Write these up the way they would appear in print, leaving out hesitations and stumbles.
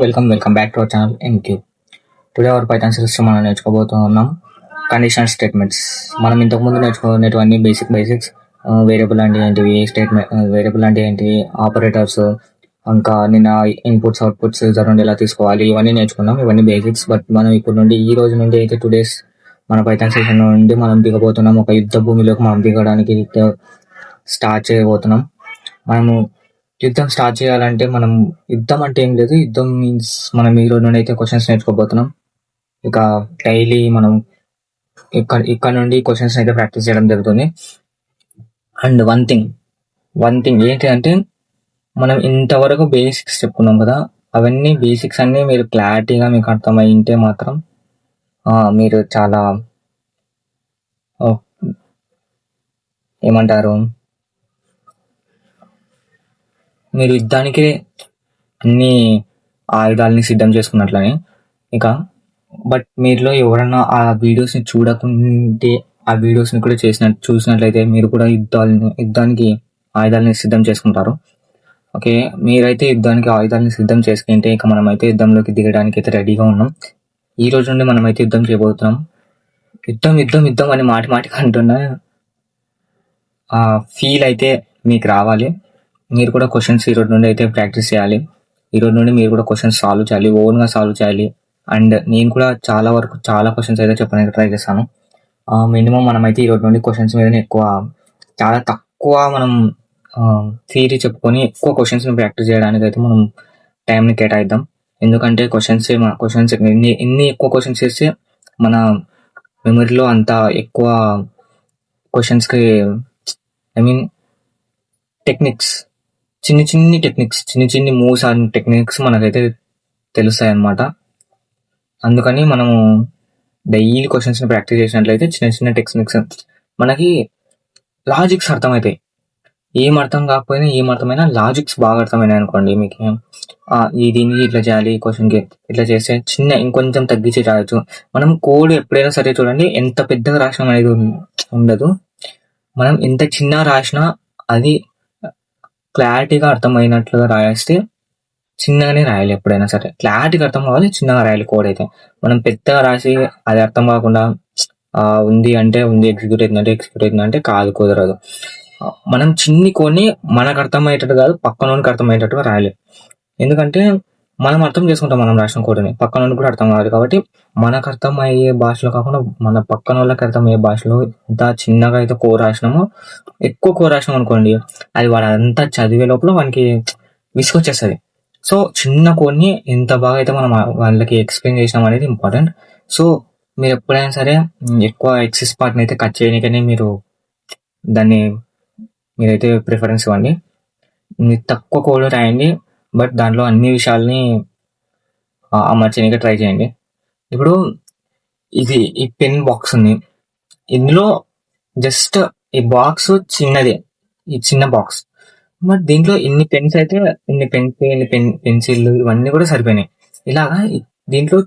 Welcome back to our channel NQ. Today our Python system మనం నేర్చుకోబోతున్నాం conditional statements. మనం ఇంతకుముందు నేర్చుకునేటివన్నీ basics. Variable అంటే ఏంటివి, వేరియబుల్ అంటే ఏంటివి, ఆపరేటర్స్, ఇంకా నిన్న ఇన్పుట్స్ అవుట్పుట్స్ నుండి ఎలా తీసుకోవాలి, ఇవన్నీ నేర్చుకున్నాం. ఇవన్నీ బేసిక్స్. బట్ మనం ఇప్పుడు నుండి ఈ రోజు నుండి అయితే 2 days మన పైథాన్ సెషన్ నుండి మనం దిగబోతున్నాం. ఒక యుద్ధ భూమిలోకి మనం దిగడానికి స్టార్ట్ చేయబోతున్నాం. మనము యుద్ధం స్టార్ట్ చేయాలంటే యుద్ధం అంటే ఏం లేదు. యుద్ధం మీన్స్ మనం ఈ రోజు నుండి అయితే క్వశ్చన్స్ నేర్చుకోబోతున్నాం. ఇక డైలీ మనం ఇక్కడ నుండి క్వశ్చన్స్ అయితే ప్రాక్టీస్ చేయడం జరుగుతుంది. అండ్ వన్ థింగ్ ఏంటి అంటే, మనం ఇంతవరకు బేసిక్స్ చెప్పుకున్నాం కదా, అవన్నీ బేసిక్స్ అన్నీ మీరు క్లారిటీగా మీకు అర్థమైంటే మాత్రం మీరు చాలా ఏమంటారు, మీరు యుద్ధానికి అన్ని ఆయుధాలని సిద్ధం చేసుకున్నట్లని. ఇక బట్ మీరులో ఎవరన్నా ఆ వీడియోస్ని చూడకుంటే ఆ వీడియోస్ని కూడా చూసినట్లయితే మీరు కూడా యుద్ధానికి ఆయుధాలని సిద్ధం చేసుకుంటారు. ఓకే, మీరైతే యుద్ధానికి ఆయుధాలని సిద్ధం చేసుకుంటే ఇక మనమైతే యుద్ధంలోకి దిగడానికి అయితే రెడీగా ఉన్నాం. ఈ రోజు నుండి మనమైతే యుద్ధం చేయబోతున్నాం. యుద్ధం అని మాటికి అంటున్నా ఆ ఫీల్ అయితే మీకు రావాలి. మీరు కూడా క్వశ్చన్స్ ఈ రోజు నుండి అయితే ప్రాక్టీస్ చేయాలి. ఈ రోజు నుండి మీరు కూడా క్వశ్చన్స్ సాల్వ్ చేయాలి, ఓన్గా సాల్వ్ చేయాలి. అండ్ నేను కూడా చాలా క్వశ్చన్స్ అయితే చెప్పడానికి ట్రై చేస్తాను. మినిమం మనమైతే ఈ రోజు నుండి క్వశ్చన్స్ మీదనే చాలా తక్కువ మనం థియరీ చెప్పుకొని ఎక్కువ క్వశ్చన్స్ని ప్రాక్టీస్ చేయడానికి అయితే మనం టైంని కేటాయిద్దాం. ఎందుకంటే క్వశ్చన్స్ ఎన్ని ఎక్కువ క్వశ్చన్స్ చేస్తే మన మెమరీలో అంత ఎక్కువ క్వశ్చన్స్కి టెక్నిక్స్, చిన్ని మూవ్స్ అండ్ టెక్నిక్స్ మనకైతే తెలుస్తాయి అన్నమాట. అందుకని మనము డైలీ క్వశ్చన్స్ని ప్రాక్టీస్ చేసినట్లయితే చిన్న టెక్నిక్స్ మనకి లాజిక్స్ అర్థమవుతాయి. ఏం అర్థం కాకపోయినా ఏమర్థమైనా లాజిక్స్ బాగా అర్థమైనాయి అనుకోండి, మీకు దీనికి ఇట్లా చేయాలి, క్వశ్చన్కి ఇట్లా చేస్తే ఇంకొంచెం తగ్గించి రాయొచ్చు. మనం కోడ్ ఎప్పుడైనా సరే చూడండి, ఎంత పెద్దగా రాసినాం అనేది ఉండదు. మనం ఎంత చిన్న రాసినా అది క్లారిటీగా అర్థమైనట్లుగా రాయేస్తే చిన్నగానే రాయాలి. ఎప్పుడైనా సరే క్లారిటీగా అర్థం కావాలి, చిన్నగా రాయాలి. కోడ్ అయితే మనం పెద్దగా రాసి అది అర్థం కాకుండా ఉంది ఎగ్జిక్యూట్ అవుతుందంటే కాదు, కుదరదు. మనం చిన్ని కోడ్ని మనకు అర్థమయ్యేటట్టు కాదు, పక్కనోనికి అర్థమయ్యేటట్టుగా రాయాలి. ఎందుకంటే మనం అర్థం చేసుకుంటాం మనం రాసిన కోడ్ని, పక్కనోనికి కూడా అర్థం కావాలి. కాబట్టి మనకు అర్థమయ్యే భాషలో కాకుండా మన పక్కన వాళ్ళకి అర్థమయ్యే భాషలో ఎంత చిన్నగా అయితే కోడ్ రాసినామో, ఎక్కువ కోడ్ రాసినాం అనుకోండి, అది వాడు అంతా చదివే లోపల వానికి విసుగొచ్చేస్తుంది. సో చిన్న కోడ్ని ఎంత బాగా అయితే మనం వాళ్ళకి ఎక్స్ప్లెయిన్ చేసినాం అనేది ఇంపార్టెంట్. సో మీరు ఎప్పుడైనా సరే ఎక్కువ ఎక్సెస్ పార్ట్ని అయితే కట్ చేయడానికనే మీరైతే ప్రిఫరెన్స్ ఇవ్వండి. మీరు తక్కువ కోడ్ రాయండి, బట్ దాంట్లో అన్ని విషయాల్ని అమర్చడానికి ట్రై చేయండి. ఇప్పుడు ఈ పెన్ బాక్స్ ఉంది, ఇందులో జస్ట్ ఈ బాక్స్ చిన్నదే, ఈ చిన్న బాక్స్. బట్ దీంట్లో ఇన్ని పెన్స్ అయితే ఇన్ని పెన్సిల్ ఇవన్నీ కూడా సరిపోయినాయి. ఇలాగా దీంట్లో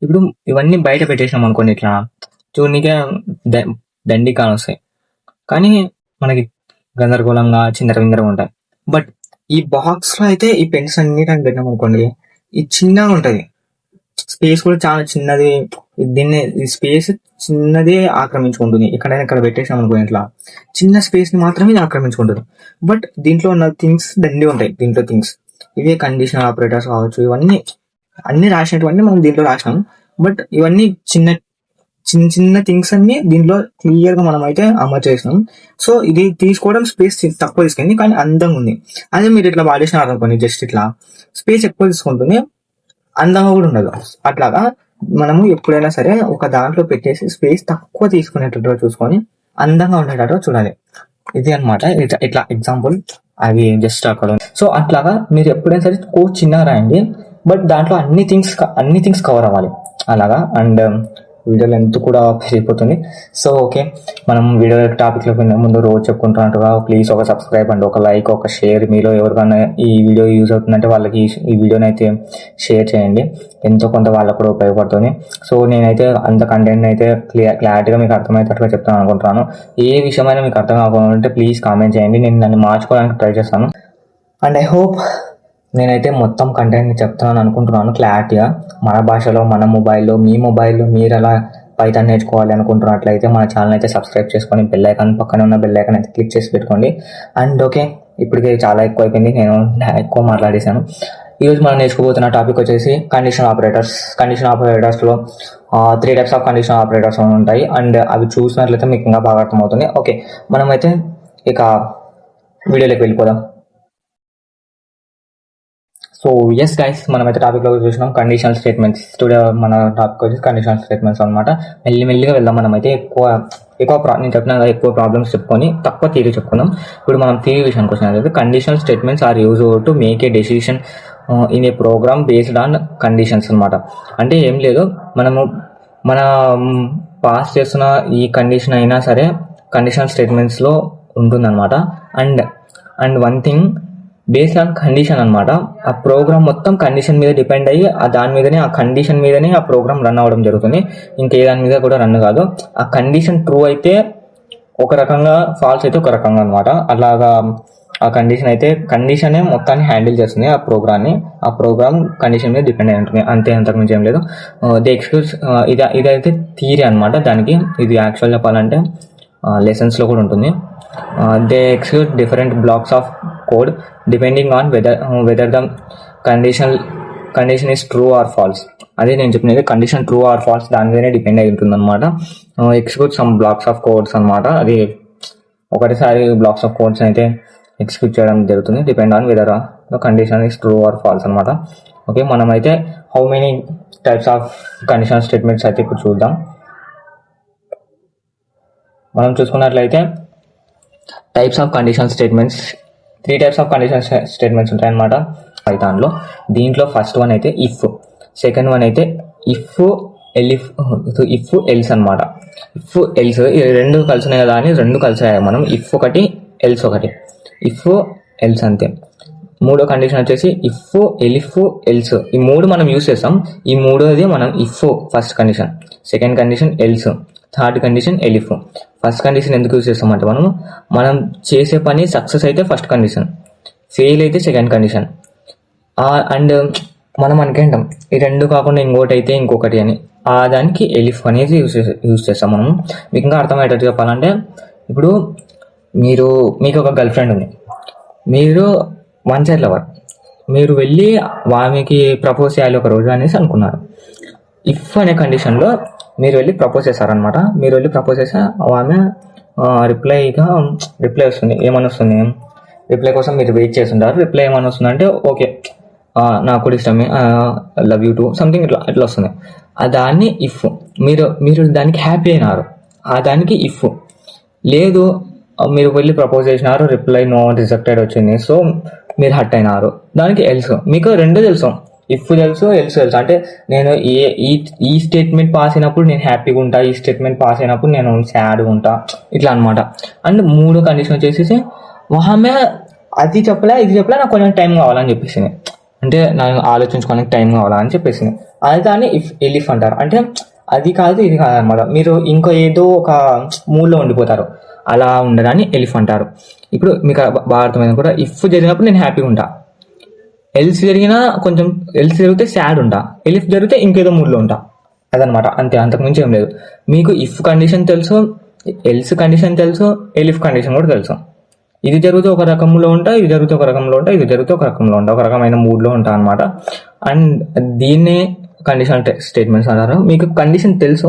ఇప్పుడు ఇవన్నీ బయట పెట్టేసినాం అనుకోండి, ఇట్లా చూడనికే దండి కానొస్తాయి, కానీ మనకి గందరగోళంగా చిందరవిందరగా ఉంటాయి. బట్ ఈ బాక్స్ లో అయితే ఈ పెన్స్ అన్ని పెట్టినాం అనుకోండి, ఇది చిన్నగా ఉంటది, స్పేస్ కూడా చాలా చిన్నది. ఈ స్పేస్ చిన్నదే ఆక్రమించుకుంటుంది. ఇక్కడ పెట్టేసాం అనుకోండి, ఇట్లా చిన్న స్పేస్ ని మాత్రమే ఆక్రమించుకుంటుంది. బట్ దీంట్లో ఉన్న థింగ్స్ దండి ఉంటాయి. దీంట్లో థింగ్స్ ఇవే కండిషనల్ ఆపరేటర్స్ కావచ్చు, ఇవన్నీ అన్ని రాసినటువంటి మనం దీంట్లో రాసినాం. బట్ ఇవన్నీ చిన్న థింగ్స్ అన్ని దీంట్లో క్లియర్ గా మనం అయితే అమర్చేసినాం. సో ఇది తీసుకోవడం స్పేస్ తక్కువ తీసుకుంది, కానీ అందంగా ఉంది. అదే మీరు ఇట్లా వాడేసినారు అనుకోండి, జస్ట్ ఇట్లా స్పేస్ ఎక్కువ తీసుకుంటుంది, అందంగా కూడా ఉండదు. అట్లాగా మనము ఎప్పుడైనా సరే ఒక దాంట్లో పెట్టేసి స్పేస్ తక్కువ తీసుకునేటట్టుగా చూసుకొని అందంగా ఉండేటట్టుగా చూడాలి. ఇది అనమాట. ఇట్లా ఎగ్జాంపుల్ అవి జస్ట్ అక్కడ. సో అట్లాగా మీరు ఎప్పుడైనా సరే కోడ్ చిన్నగా రాయండి, బట్ దాంట్లో అన్ని థింగ్స్ కవర్ అవ్వాలి అలాగా. అండ్ వీడియో లెంత్ కూడా పెరిగిపోతుంది. సో ఓకే, మనం వీడియో టాపిక్లో ముందు రోజు చెప్పుకుంటున్నట్టుగా ప్లీజ్ ఒక సబ్స్క్రైబ్ అండ్ ఒక లైక్, ఒక షేర్. మీలో ఎవరికైనా ఈ వీడియో యూజ్ అవుతుందంటే వాళ్ళకి ఈ వీడియోని అయితే షేర్ చేయండి, ఎంతో కొంత వాళ్ళకు కూడా ఉపయోగపడుతుంది. సో నేనైతే అంత కంటెంట్ అయితే క్లారిటీగా మీకు అర్థమయ్యేటట్టుగా చెప్తాను అనుకుంటున్నాను. ఏ విషయమైనా మీకు అర్థం కావాలంటే ప్లీజ్ కామెంట్ చేయండి, నేను దాన్ని మార్చుకోవడానికి ట్రై చేస్తాను. అండ్ ఐ హోప్ నేనైతే మొత్తం కంటెంట్ని చెప్తున్నాను అనుకుంటున్నాను క్లారిటీగా మన భాషలో, మన మొబైల్లో, మీ మొబైల్లో మీరు ఎలా పైథాన్ నేర్చుకోవాలి అనుకుంటున్నట్లయితే మన ఛానల్ అయితే సబ్స్క్రైబ్ చేసుకొని బెల్ ఐకాన్ పక్కన ఉన్న బెల్ ఐకాన్ అయితే క్లిక్ చేసి పెట్టుకోండి. అండ్ ఓకే, ఇప్పటికే చాలా ఎక్కువ అయిపోయింది, నేను ఎక్కువ మాట్లాడేశాను. ఈరోజు మనం నేర్చుకోబోతున్న టాపిక్ వచ్చేసి కండిషన్ ఆపరేటర్స్. కండిషన్ ఆపరేటర్స్లో 3 టైప్స్ ఆఫ్ కండిషన్ ఆపరేటర్స్ ఉంటాయి. అండ్ అవి చూసినట్లయితే మీకు ఇంకా బాగా అర్థమవుతుంది. ఓకే, మనమైతే ఇక వీడియోలోకి వెళ్ళిపోదాం. సో ఎస్ గైస్, మనమైతే టాపిక్లో చూసినాం కండిషనల్ స్టేట్మెంట్స్. టుడే మన టాపిక్ వచ్చేసి కండిషనల్ స్టేట్మెంట్స్ అనమాట. మెల్లిగా వెళ్దాం. మనమైతే నేను చెప్పిన ఎక్కువ ప్రాబ్లమ్స్ చెప్పుకొని తక్కువ థియరీ చెప్పుకుందాం. ఇప్పుడు మనం థియరీ విషయానికి వచ్చినట్లయితే conditional statements are use to make a decision in a program based on conditions అనమాట. అంటే ఏం లేదు, మన పాస్ చేస్తున్న ఈ కండిషన్ అయినా సరే కండిషనల్ స్టేట్మెంట్స్లో ఉంటుందన్నమాట. And one thing, based on condition అనమాట. ఆ ప్రోగ్రామ్ మొత్తం కండిషన్ మీద డిపెండ్ అయ్యి దాని మీదనే, ఆ కండిషన్ మీదనే ఆ ప్రోగ్రామ్ రన్ అవ్వడం జరుగుతుంది. ఇంకే దాని మీద కూడా రన్ కాదు. ఆ కండిషన్ ట్రూ అయితే ఒక రకంగా, ఫాల్స్ అయితే ఒక రకంగా అనమాట. అలాగా ఆ కండిషనే మొత్తాన్ని హ్యాండిల్ చేస్తుంది ఆ ప్రోగ్రామ్ కండిషన్ మీద డిపెండ్ అయి ఉంటుంది. అంతే, అంతకుమించి ఏం లేదు. ది ఎక్స్క్యూజ్ ఇదైతే థియరీ అనమాట. దానికి ఇది యాక్చువల్ చెప్పాలంటే లెసన్స్లో కూడా ఉంటుంది. They execute different blocks of code depending on whether the condition is true or false. అదే నేను చెప్పినది, కండిషన్ ట్రూ ఆర్ ఫాల్స్ దాని మీదనే డిపెండ్ అయి ఉంటుంది అనమాట. Execute some blocks of codes అనమాట. అది ఒకటిసారి బ్లాక్స్ ఆఫ్ కోడ్స్ అయితే ఎక్సిక్యూట్ చేయడం జరుగుతుంది, depend on whether the condition is true or false అనమాట. ఓకే, మనమైతే how many types of conditional statements అయితే ఇప్పుడు చూద్దాం. మనం చూసుకున్నట్లయితే types of conditional statements, 3 types of condition statements ఉంటాయన్నమాట పైథాన్లో. దీంట్లో ఫస్ట్ వన్ అయితే ఇఫ్, సెకండ్ వన్ అయితే ఇఫ్ ఎల్స్ అనమాట. ఇఫ్ ఎల్స్ రెండు కలిసినాయి కదా అని రెండు కలిసాయి మనం. ఇఫ్ ఒకటి, ఎల్స్ ఒకటి. ఇఫ్ ఎల్స్ అంతే. మూడో కండిషన్ వచ్చేసి ఇఫ్ ఎల్స్. ఈ మూడు మనం యూస్ చేస్తాం. ఈ మూడోది మనం if first condition, second condition else, third condition elif. First condition ఎందుకు యూజ్ చేస్తామంటే మనం చేసే పని సక్సెస్ అయితే ఫస్ట్ కండిషన్, ఫెయిల్ అయితే సెకండ్ కండిషన్. అండ్ మనం అనుకుంటాం ఈ రెండు కాకుండా ఇంకోటి అయితే ఇంకొకటి అని, దానికి ఎలిఫ్ అనేది యూజ్ చేస్తాం మనం. మీకు ఇంకా అర్థమయ్యేటట్టు చెప్పాలంటే, ఇప్పుడు మీకు ఒక గర్ల్ ఫ్రెండ్ ఉంది, మీరు వన్ సైడ్ లవర్, మీరు వెళ్ళి ఆమెకి ప్రపోజ్ చేయాలి ఒక రోజు అనేసి అనుకున్నారు. ఇఫ్ అనే కండిషన్లో మీరు వెళ్ళి ప్రపోజ్ చేస్తారనమాట. మీరు వెళ్ళి ప్రపోజ్ చేస్తే ఆమె రిప్లై వస్తుంది. ఏమని వస్తుంది? రిప్లై కోసం మీరు వెయిట్ చేస్తుంటారు. రిప్లై ఏమని వస్తుంది అంటే ఓకే, నాకు కూడా ఇష్టమే, లవ్ యూ టూ, సంథింగ్ ఇట్లా వస్తుంది. దాన్ని ఇఫ్. మీరు దానికి హ్యాపీ అయినారు, దానికి ఇఫ్. లేదు, మీరు వెళ్ళి ప్రపోజ్ చేసినారు, రిప్లై నో, రిజెక్టెడ్ వచ్చింది, సో మీరు హర్ట్ అయినారు, దానికి ఎల్స్. మీకు రెండు తెలుసు, ఇఫ్ తెలుసు, ఎల్స్ తెలుసు. అంటే నేను ఈ స్టేట్మెంట్ పాస్ అయినప్పుడు నేను హ్యాపీగా ఉంటా, ఈ స్టేట్మెంట్ పాస్ అయినప్పుడు నేను సాడ్గా ఉంటా, ఇట్లా అనమాట. అండ్ మూడో కండిషన్ వచ్చేసి ఆమె అది చెప్పలే, ఇది చెప్పలే, నాకు కొంచెం టైం కావాలని చెప్పేసింది. అంటే నాకు ఆలోచించుకోవడానికి టైం కావాలా అని చెప్పేసింది. అది దాన్ని ఎలిఫ్ అంటారు. అంటే అది కాదు, ఇది కాదు అనమాట. మీరు ఇంకో ఏదో ఒక మూడ్లో ఉండిపోతారు, అలా ఉండడాన్ని ఎలిఫ్ అంటారు. ఇప్పుడు మీకు బాగా అర్థమైంది కూడా. ఇఫ్ జరిగినప్పుడు నేను హ్యాపీగా ఉంటా, ఎల్స్ జరిగితే సాడ్ ఉంటా, ఎలిఫ్ జరిగితే ఇంకేదో మూడ్లో ఉంటా, అదనమాట. అంతే, అంతకుమించి ఏం లేదు. మీకు ఇఫ్ కండిషన్ తెలుసు, ఎల్స్ కండిషన్ తెలుసు, ఎలిఫ్ కండిషన్ కూడా తెలుసు. ఇది జరిగితే ఒక రకంలో ఉంటా, ఇది జరిగితే ఒక రకంలో ఉంటా, ఇది జరిగితే ఒక రకంలో ఉంటా, ఒక రకమైన మూడ్లో ఉంటా అనమాట. అండ్ దీన్నే కండిషనల్ స్టేట్మెంట్స్ అంటారు. మీకు కండిషన్ తెలుసు,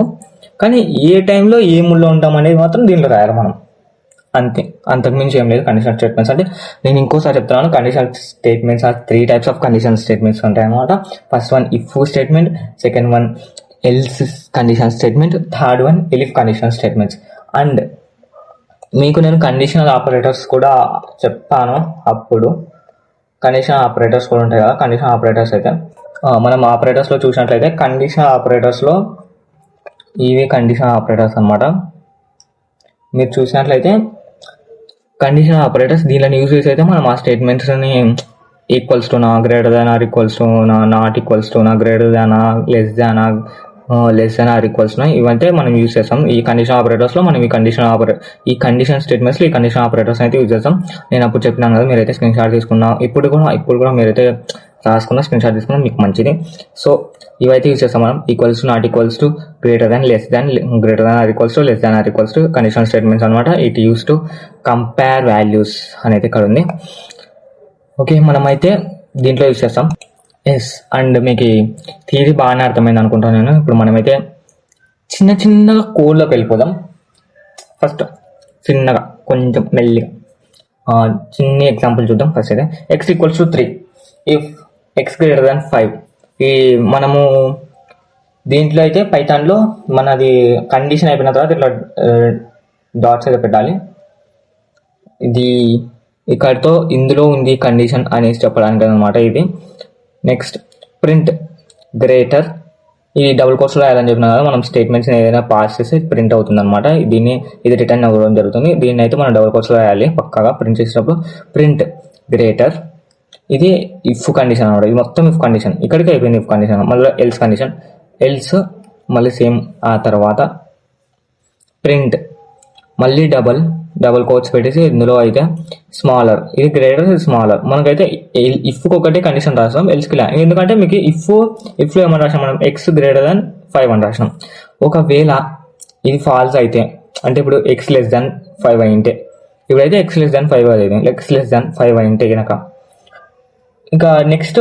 కానీ ఏ టైంలో ఏ మూడ్లో ఉంటాం అనేది మాత్రం దీంట్లో రాయాలి మనం. అంతే, అంతకుమించి ఏం లేదు కండిషనల్ స్టేట్మెంట్స్ అంటే. నేను ఇంకోసారి చెప్తున్నాను, conditional statements are 3 types of conditional statements ఉంటాయి అనమాట. First one if statement, second one else conditional statement, third one elif conditional statements. And మీకు నేను కండిషనల్ ఆపరేటర్స్ కూడా చెప్తాను. అప్పుడు కండిషనల్ ఆపరేటర్స్ కూడా ఉంటాయి కదా. కండిషనల్ ఆపరేటర్స్ అయితే మనం ఆపరేటర్స్లో చూసినట్లయితే కండిషనల్ ఆపరేటర్స్లో ఇవి కండిషనల్ ఆపరేటర్స్ అనమాట. మీరు చూసినట్లయితే కండిషనల్ ఆపరేటర్స్ దీనిలో యూజ్ చేసి అయితే మనం ఆ స్టేట్మెంట్స్ని ఈక్వల్స్ టు నా, greater than or equals to నా, నాట్ ఈక్వల్స్ టు నా, గ్రేటర్ దానా, లెస్ దానా, లెస్ దాన్ ఆర్ ఈక్వల్స్ ఇవంటే మనం యూజ్ చేస్తాం ఈ కండిషన్ ఆపరేటర్స్లో. మనం ఈ కండిషన్ స్టేట్మెంట్స్లో ఈ కండిషన్ ఆపరేటర్స్ అయితే యూజ్ చేస్తాం. నేను అప్పుడు చెప్పినాను కదా, మీరైతే స్క్రీన్ షాట్ తీసుకున్నా, ఇప్పుడు కూడా మీరైతే రాసుకున్న స్క్రీన్ షాట్ తీసుకున్నా మీకు మంచిది. సో ఇవైతే యూజ్ చేస్తాం మనం. Equals to, not equals to, greater than, less than, greater than or equals to, less than or equals to condition statements అనమాట. It use to compare values అనేది ఇక్కడ ఉంది. ఓకే, మనమైతే దీంట్లో యూజ్ చేస్తాం. ఎస్, అండ్ మీకు థియరీ బాగానే అర్థమైంది అనుకుంటాను నేను. ఇప్పుడు మనమైతే చిన్నగా కోడ్లోకి వెళ్ళిపోదాం. ఫస్ట్ చిన్నగా కొంచెం మెల్లిగా చిన్న ఎగ్జాంపుల్ చూద్దాం. ఫస్ట్ అయితే x equals to 3 if x greater than 5. ఈ మనము దీంట్లో అయితే పైథాన్లో మనది కండిషన్ అయిపోయిన తర్వాత ఇట్లా డాట్స్ అయితే పెట్టాలి. ఇది ఇక్కడితో ఇందులో ఉంది కండిషన్ అనేసి చెప్పడానికి అనమాట ఇది. నెక్స్ట్ ప్రింట్ గ్రేటర్, ఈ డబుల్ కోట్స్లో రాయాలని చెప్పినా కదా, మనం స్టేట్మెంట్స్ ఏదైనా పాస్ చేస్తే ప్రింట్ అవుతుంది అనమాట. ఇది రిటర్న్ అవ్వడం జరుగుతుంది. దీన్ని అయితే మనం డబుల్ కోట్స్లో రాయాలి పక్కాగా ప్రింట్ చేసేటప్పుడు. ప్రింట్ గ్రేటర్, ఇది ఇఫ్ కండిషన్ అనమాట. ఇది మొత్తం ఇఫ్ కండిషన్. ఇక్కడికి అయిపోయింది ఇఫ్ కండిషన్. మళ్ళీ ఎల్స్ కండిషన్, ఎల్స్ మళ్ళీ సేమ్. ఆ తర్వాత ప్రింట్ మళ్ళీ డబుల్ కోట్స్ పెట్టేసి ఇందులో అయితే స్మాలర్, ఇది గ్రేటర్, ఇది స్మాలర్. మనకైతే ఇఫ్కి ఒకటే కండిషన్ రాస్తాం, ఎల్స్కి లా. ఎందుకంటే మీకు ఇఫ్లో ఏమని రాసాం మనం, ఎక్స్ గ్రేటర్ దాన్ 5 అని రాసినాం. ఒకవేళ ఇది ఫాల్స్ అయితే, అంటే ఇప్పుడు ఎక్స్ లెస్ దాన్ 5 అయింటే, ఇప్పుడైతే ఎక్స్ లెస్ దాన్ 5 అయింది, ఎక్స్ లెస్ దాన్ 5 అయింటే కనుక ఇంకా నెక్స్ట్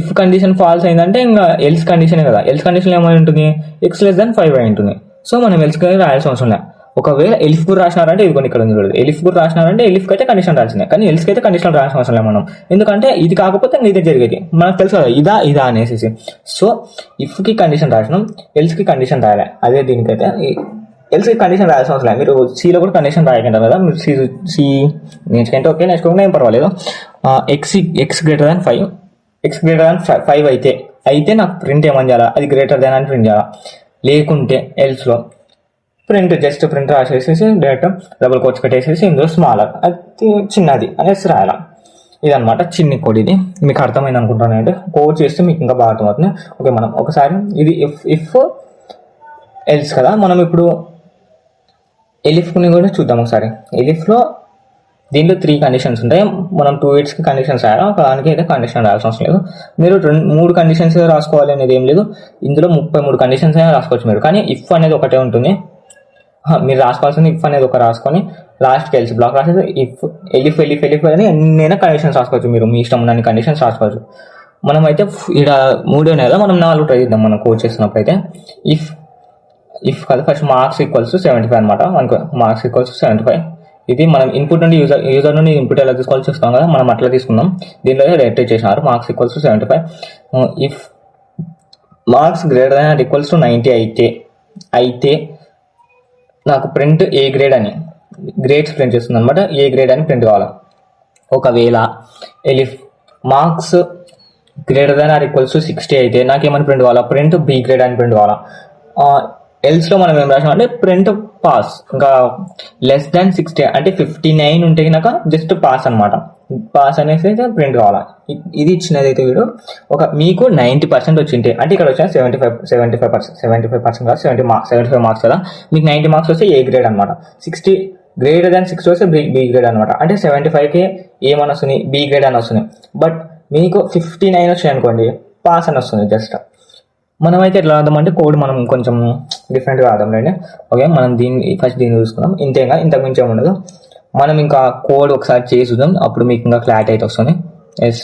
ఇఫ్ కండిషన్ ఫాల్స్ అయిందంటే ఇంకా ఎల్స్ కండిషనే కదా. ఎల్స్ కండిషన్ ఏమై ఉంటుంది, ఎక్స్ లెస్ దాన్ 5 అయి ఉంటుంది. సో మనం ఎల్స్కి రాయాల్సిన అవసరం లేదు. ఒకవేళ ఎలిఫ్ కూడా రాసినారంటే ఇది కొన్ని ఇక్కడ ఉంది చూడదు, ఎలిఫ్ కూడా రాసినారంటే ఎలిఫ్కి అయితే కండిషన్ రాల్సిందే, కానీ ఎల్స్కి అయితే కండిషన్ రాసిన అవసరం లేదు మనం. ఎందుకంటే ఇది కాకపోతే ఇదే జరిగేది మనకు తెలుసు కదా, ఇదా అనేసి. సో ఇఫ్కి కండిషన్ రాసినాం, ఎల్స్కి కండిషన్ రాయాలి. అదే దీనికైతే ఎల్స్కి కండిషన్ రాయాల్సిన అవసరం లేదు. మీరు సిలో కూడా కండిషన్ రాయకంటారు కదా, మీరు సి నేర్చుకుంటే ఓకే, నేర్చుకోకుండా ఏం పర్వాలేదు. ఎక్స్ గ్రేటర్ దాన్ 5, ఎక్స్ గ్రేటర్ దాన్ 5 అయితే నాకు ప్రింట్ ఏమని చేయాలా, అది గ్రేటర్ దాన్ అని ప్రింట్ చేయాలా. లేకుంటే ఎల్స్లో జస్ట్ ప్రింట్ రాసేసేసి డైరెక్ట్ డబుల్ కోట్స్ పెట్టేసేసి ఇందులో స్మాలర్, అది చిన్నది అనేసి రాయాల. ఇదనమాట చిన్ని కోడ్. ఇది మీకు అర్థమైంది అనుకుంటాను. అయితే కోడ్ చేస్తే మీకు ఇంకా బాగా అర్థమవుతుంది. ఓకే, మనం ఒకసారి ఇది ఇఫ్ ఎల్స్ కదా, మనం ఇప్పుడు ఎలిఫ్ని కూడా చూద్దాం ఒకసారి. ఎలిఫ్లో దీంట్లో 3 కండిషన్స్ ఉంటాయి. మనం 2 ఇట్స్కి కండిషన్స్ రాయాలి, ఒకదానికి అయితే కండిషన్ రాయాల్సిన అవసరం లేదు. మీరు 3 కండిషన్స్ రాసుకోవాలి అనేది ఏం లేదు. ఇందులో 33 కండిషన్స్ అయినా రాసుకోవచ్చు మీరు, కానీ ఇఫ్ అనేది ఒకటే ఉంటుంది. మీరు రాసుకోవాల్సింది ఇఫ్ అనేది ఒక రాసుకొని లాస్ట్కి ఎల్స్ బ్లాక్ రాసేది ఎలిఫ్ అని ఎన్నైనా కండిషన్స్ రాసుకోవచ్చు. మీరు మీ ఇష్టం ఉన్న కండిషన్స్ రాసుకోవచ్చు. మనం అయితే ఇక్కడ 3 ఉన్నాయి కదా, మనం 4 ట్రై చేద్దాం. మనం కోడ్ చేస్తున్నప్పుడు అయితే ఇఫ్ కదా, ఫస్ట్ మార్క్స్ ఈక్వల్స్ టు 75 అనమాట. మనకు మార్క్స్ ఈక్వల్స్ టు 75. ఇది మనం ఇన్పుట్ నుండి యూజర్ నుండి ఇన్పుట్ ఎలా తీసుకోవాల్సి చూస్తాం కదా, మనం అట్లా తీసుకుందాం. దీనిలో డైరెక్ట్ చేసినారు marks equals to 75. If marks greater than or equals to 90 అయితే నాకు ప్రింట్ ఏ గ్రేడ్ అని, గ్రేడ్స్ ప్రింట్ చేస్తుంది అనమాట. ఏ గ్రేడ్ అని ప్రింట్ కావాలి. ఒకవేళ elif marks greater than or equals to 60 అయితే నాకేమని ప్రింట్ కావాలా, ప్రింట్ బి గ్రేడ్ అని ప్రింట్ కావాలా. ఎల్స్లో మనం ఏం రాసాం అంటే ప్రింట్ పాస్. ఇంకా లెస్ దాన్ 60 అంటే 59 ఉంటే కనుక జస్ట్ పాస్ అనమాట. పాస్ అనేసి అయితే ప్రింట్ కావాలా. ఇది ఇచ్చినది అయితే వీడు మీకు 90% వచ్చింటే, అంటే ఇక్కడ వచ్చిన 75% కాదు, 75 మార్క్స్ కదా, మీకు 90 మార్క్స్ వస్తే ఏ గ్రేడ్ అనమాట. 60 గ్రేటర్ దాన్ 60 వస్తే బి గ్రేడ్ అనమాట. అంటే 75కి ఏమని వస్తుంది, బి గ్రేడ్ అని వస్తుంది. బట్ మీకు 59 వచ్చాయి అనుకోండి, పాస్ అని వస్తుంది జస్ట్. మనమైతే ఎట్లా రాద్దామంటే కోడ్ మనం కొంచెం డిఫరెంట్గా రాద్దాం రండి. ఓకే, మనం ఫస్ట్ దీన్ని చూసుకుందాం. ఇంతేగా, ఇంతకు మించి ఉండదు. మనం ఇంకా కోడ్ ఒకసారి చేసి చూద్దాం, అప్పుడు మీకు ఇంకా క్లారిటీ అయితే వస్తుంది.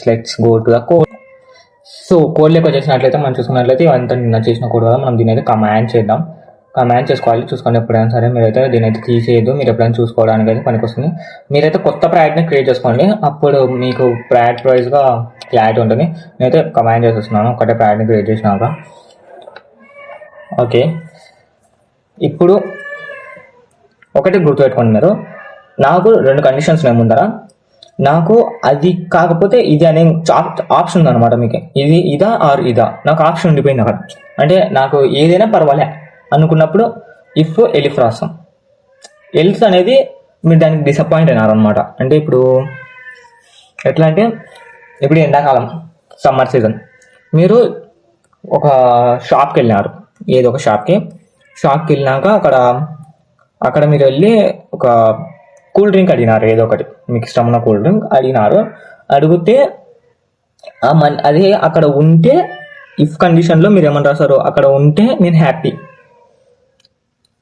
Let's go to the code. So కోడ్లోకి వచ్చేసినట్లయితే మనం చూసుకున్నట్లయితే ఇవంతా నిన్న చేసిన కోడ్ కదా, మనం దీని అయితే కమాండ్ చేద్దాం. కమాండ్ చేసుకోవాలి. చూసుకోండి, ఎప్పుడైనా సరే మీరైతే దీని అయితే తీసేయద్దు. మీరు ఎప్పుడైనా చూసుకోవడానికి అయితే పనికొస్తుంది. మీరైతే కొత్త ప్రాజెక్ట్ని క్రియేట్ చేసుకోండి, అప్పుడు మీకు ప్రాజెక్ట్ వైజ్గా క్లారిటీ ఉంటుంది. నేనైతే కమాండ్ చేసేస్తున్నాను ఒకటే ప్రాజెక్ట్ని క్రియేట్ చేసినాక. ఓకే, ఇప్పుడు ఒకటి గుర్తుపెట్టుకోండి మీరు, నాకు 2 కండిషన్స్ ఉన్నాయి ముందర. నాకు అది కాకపోతే ఇది అనే ఆప్షన్ ఉందన్నమాట. మీకు ఇదా ఆర్ ఇదా, నాకు ఆప్షన్ ఉండిపోయింది అక్కడ. అంటే నాకు ఏదైనా పర్వాలే అనుకున్నప్పుడు ఇఫ్ ఎలిఫ్ రాస్తాం. ఎల్స్ అనేది మీరు దానికి డిసప్పాయింట్ అయినారనమాట. అంటే ఇప్పుడు ఎట్లా అంటే, ఇప్పుడు ఎండాకాలం సమ్మర్ సీజన్, మీరు ఒక షాప్కి వెళ్ళినారు. ఏదో ఒక షాప్కి వెళ్ళినాక అక్కడ మీరు వెళ్ళి ఒక కూల్ డ్రింక్ అడిగినారు, ఏదో ఒకటి మీకు ఇష్టమైన కూల్ డ్రింక్ అడిగితే అదే అక్కడ ఉంటే ఇఫ్ కండిషన్లో మీరు ఏమని రాస్తారు, అక్కడ ఉంటే నేను హ్యాపీ,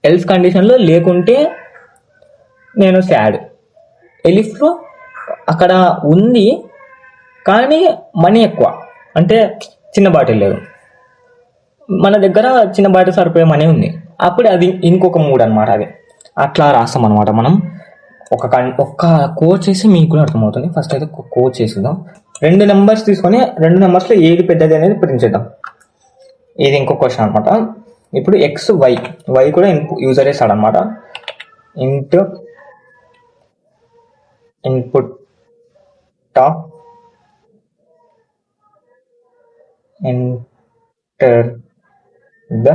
ఎల్స్ కండిషన్లో లేకుంటే నేను సాడ్. ఎలిఫ్లో అక్కడ ఉంది కానీ మనీ ఎక్కువ, అంటే చిన్న బాటిల్ లేదు, మన దగ్గర చిన్న బాటిల్ సరిపోయే మనీ ఉంది, అప్పుడు అది ఇంకొక మూడ్ అనమాట. అది అట్లా రాస్తాం అనమాట మనం. ఒక్క కోడ్ చేసి మీకు కూడా అర్థమవుతుంది. ఫస్ట్ అయితే ఒక కోడ్ చేసేద్దాం. 2 నెంబర్స్ తీసుకొని 2 నెంబర్స్లో ఏది పెద్దది అనేది ప్రింట్ చేద్దాం. ఇది ఇంకో క్వశ్చన్ అనమాట. ఇప్పుడు ఎక్స్ వై కూడా యూజర్ చేస్తాడు అనమాట. Input enter the